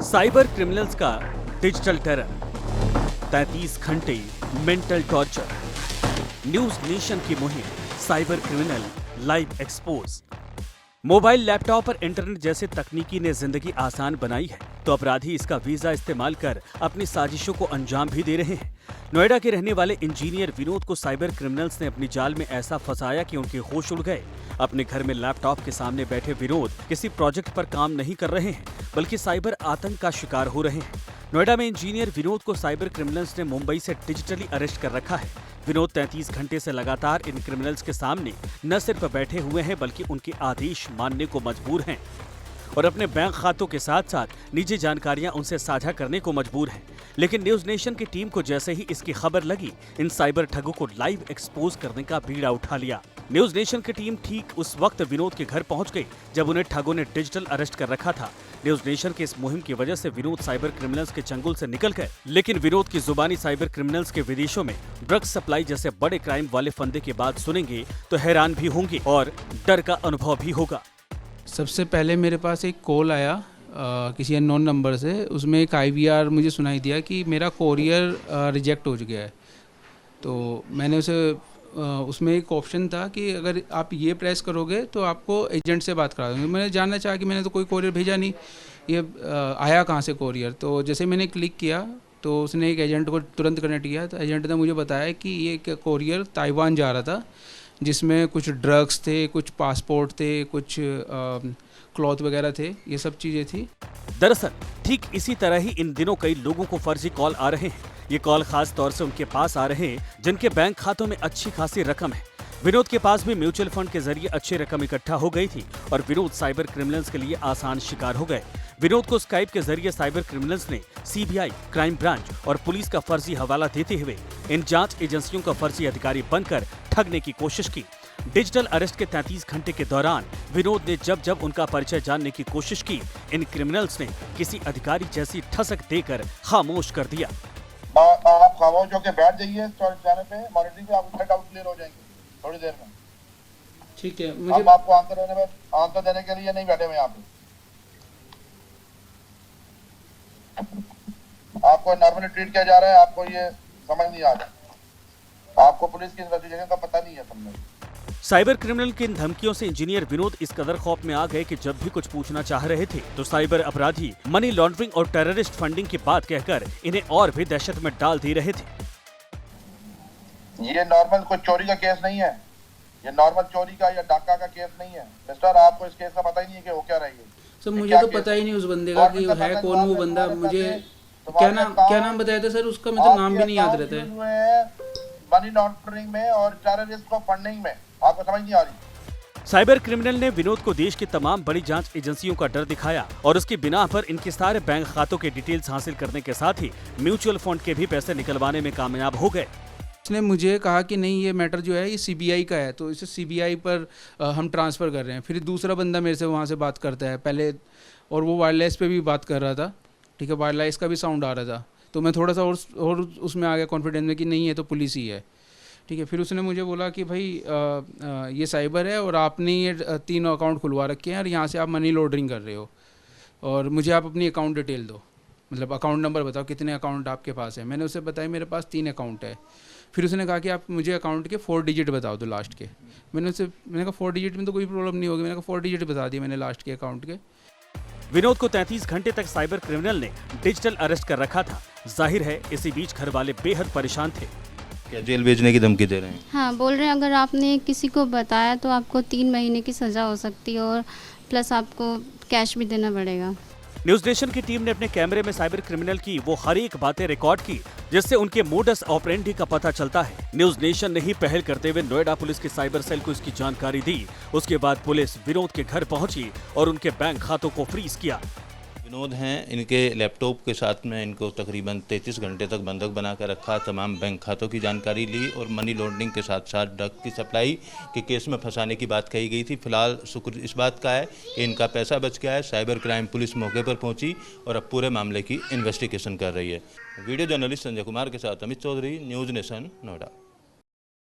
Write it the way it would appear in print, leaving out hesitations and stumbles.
Cyber criminals का digital terror, 33 घंटे mental torture, news nation की मुहिम, cyber criminal live expose. Mobile, laptop और इंटरनेट जैसे तकनीकी ने जिंदगी आसान बनाई है, तो अपराधी इसका वीजा इस्तेमाल कर अपनी साजिशों को अंजाम भी दे रहे हैं। नोएडा के रहने वाले इंजीनियर विनोद को साइबर क्रिमिनल्स ने अपनी जाल में ऐसा फंसाया कि उनके होश उड़ गए। अपने घर में लैपटॉप के सामने बैठे विनोद किसी प्रोजेक्ट पर काम नहीं कर रहे हैं, बल्कि साइबर आतंक का शिकार हो रहे हैं। नोएडा में इंजीनियर विनोद को साइबर क्रिमिनल्स ने मुंबई से डिजिटली अरेस्ट कर रखा है। विनोद 33 घंटे से लगातार इन क्रिमिनल्स के सामने न सिर्फ बैठे हुए हैं, बल्कि उनके आदेश मानने को मजबूर हैं और अपने बैंक खातों के साथ साथ निजी जानकारियां उनसे साझा करने को मजबूर हैं। लेकिन न्यूज नेशन की टीम को जैसे ही इसकी खबर लगी, इन साइबर ठगों को लाइव एक्सपोज करने का बीड़ा उठा लिया। न्यूज नेशन की टीम ठीक उस वक्त विनोद के घर पहुंच गई जब उन्हें ठगों ने डिजिटल अरेस्ट कर रखा था। न्यूज नेशन की इस मुहिम की वजह से विनोद साइबर क्रिमिनल्स के चंगुल से निकल गए, लेकिन विनोद की जुबानी साइबर क्रिमिनल्स के विदेशों में ड्रग्स सप्लाई जैसे बड़े क्राइम वाले फंदे की बात सुनेंगे तो हैरान भी होंगे और डर का अनुभव भी होगा। सबसे पहले मेरे पास एक कॉल आया किसी अननोन नंबर से। उसमें एक IVR मुझे सुनाई दिया कि मेरा कोरियर रिजेक्ट हो गया है। तो मैंने उसे उसमें एक ऑप्शन था कि अगर आप ये प्रेस करोगे तो आपको एजेंट से बात करा देंगे। मैंने जानना चाहा कि मैंने तो कोई कोरियर भेजा नहीं, ये आया कहाँ से कोरियर। तो जैसे मैंने क्लिक किया तो उसने एक एजेंट को तुरंत कनेक्ट किया। तो एजेंट ने मुझे बताया कि ये कोरियर ताइवान जा रहा था, जिसमें कुछ ड्रग्स थे, कुछ पासपोर्ट थे, कुछ क्लॉथ वगैरह थे, ये सब चीज़ें थी। दरअसल ठीक इसी तरह ही इन दिनों कई लोगों को फर्जी कॉल आ रहे हैं। ये कॉल खास तौर से उनके पास आ रहे हैं जिनके बैंक खातों में अच्छी खासी रकम है। विनोद के पास भी म्यूचुअल फंड के जरिए अच्छी रकम इकट्ठा हो गई थी और विनोद साइबर क्रिमिनल्स के लिए आसान शिकार हो गए। विनोद को स्काइप के जरिए साइबर क्रिमिनल्स ने CBI, क्राइम ब्रांच और पुलिस का फर्जी हवाला देते हुए इन जांच एजेंसियों का फर्जी अधिकारी बनकर ठगने की कोशिश की। डिजिटल अरेस्ट के 33 घंटे के दौरान विनोद ने जब उनका परिचय जानने की कोशिश की, इन क्रिमिनल्स ने किसी अधिकारी जैसी ठसक देकर खामोश कर दिया। आप खामोश होकर बैठ जाइए चैनल पे, मॉनिटरिंग पे आपको डाउट क्लियर हो जाएंगे थोड़ी देर में। ठीक है, मुझे आपको आंसर देने के लिए नहीं बैठे हुए यहाँ पे। आपको नॉर्मली ट्रीट किया जा रहा है, आपको ये समझ नहीं आ रहा, आपको पुलिस की इन्वेस्टिगेशन का पता नहीं है। समझ साइबर क्रिमिनल की इन धमकियों से इंजीनियर विनोद इस कदर खौफ में आ गए कि जब भी कुछ पूछना चाह रहे थे तो साइबर अपराधी मनी लॉन्ड्रिंग और टेररिस्ट फंडिंग की बात कहकर इन्हें और भी दहशत में डाल दे रहे थे। ये नॉर्मल कोई चोरी का केस नहीं है, ये नॉर्मल चोरी का या डाका का केस नहीं है मिस्टर। आपको इस केस का पता ही नहीं है कि वो क्या रही है। सर मुझे तो पता ही नहीं उस बंदे का कि है कौन वो बंदा। मुझे क्या नाम बताया था सर उसका? मतलब नाम भी नहीं याद रहता है। मनी लॉन्ड्रिंग में और टेररिस्ट को फंडिंग में आपको समझ नहीं आ रही। साइबर क्रिमिनल ने विनोद को देश की तमाम बड़ी जांच एजेंसियों का डर दिखाया और उसकी बिना पर इनके सारे बैंक खातों के डिटेल्स हासिल करने के साथ ही म्यूचुअल फंड के भी पैसे निकलवाने में कामयाब हो गए। उसने मुझे कहा कि नहीं, ये मैटर जो है ये CBI का है, तो इसे CBI पर हम ट्रांसफ़र कर रहे हैं। फिर दूसरा बंदा मेरे से वहाँ से बात करता है पहले, और वो वायरलेस पे भी बात कर रहा था। ठीक है, वायरलेस का भी साउंड आ रहा था। तो मैं थोड़ा सा और उसमें आ गया कॉन्फिडेंस में कि नहीं, ये तो पुलिस ही है। ठीक है, फिर उसने मुझे बोला कि भाई ये साइबर है और आपने ये 3 अकाउंट खुलवा रखे हैं और यहाँ से आप मनी लॉन्ड्रिंग कर रहे हो, और मुझे आप अपनी अकाउंट डिटेल दो, मतलब अकाउंट नंबर बताओ, कितने अकाउंट आपके पास है। मैंने उसे बताया मेरे पास 3 अकाउंट है। फिर उसने कहा कि आप मुझे अकाउंट के 4 डिजिट बताओ दो लास्ट के। मैंने कहा 4 डिजिट में तो कोई प्रॉब्लम नहीं होगी। मैंने कहा 4 डिजिट बता दिए मैंने लास्ट के अकाउंट के। विनोद को 33 घंटे तक साइबर क्रिमिनल ने डिजिटल अरेस्ट कर रखा था। जाहिर है इसी बीच घर वाले बेहद परेशान थे। क्या जेल भेजने की धमकी दे रहे हैं? हाँ, बोल रहे हैं अगर आपने किसी को बताया तो आपको 3 महीने की सज़ा हो सकती है और प्लस आपको कैश भी देना पड़ेगा। न्यूज नेशन की टीम ने अपने कैमरे में साइबर क्रिमिनल की वो हर एक बातें रिकॉर्ड की जिससे उनके मोडस ऑपरेंडी का पता चलता है। न्यूज नेशन ने ही पहल करते हुए नोएडा पुलिस के साइबर सेल को इसकी जानकारी दी। उसके बाद पुलिस विनोद के घर पहुंची और उनके बैंक खातों को फ्रीज किया। विनोद हैं, इनके लैपटॉप के साथ में इनको तकरीबन 33 घंटे तक बंधक बना कर रखा, तमाम बैंक खातों की जानकारी ली और मनी लॉन्ड्रिंग के साथ साथ ड्रग की सप्लाई के केस में फंसाने की बात कही गई थी। फिलहाल शुक्र इस बात का है कि इनका पैसा बच गया है। साइबर क्राइम पुलिस मौके पर पहुंची और अब पूरे मामले की इन्वेस्टिगेशन कर रही है। वीडियो जर्नलिस्ट संजय कुमार के साथ अमित चौधरी, न्यूज़ नेशन, नोएडा।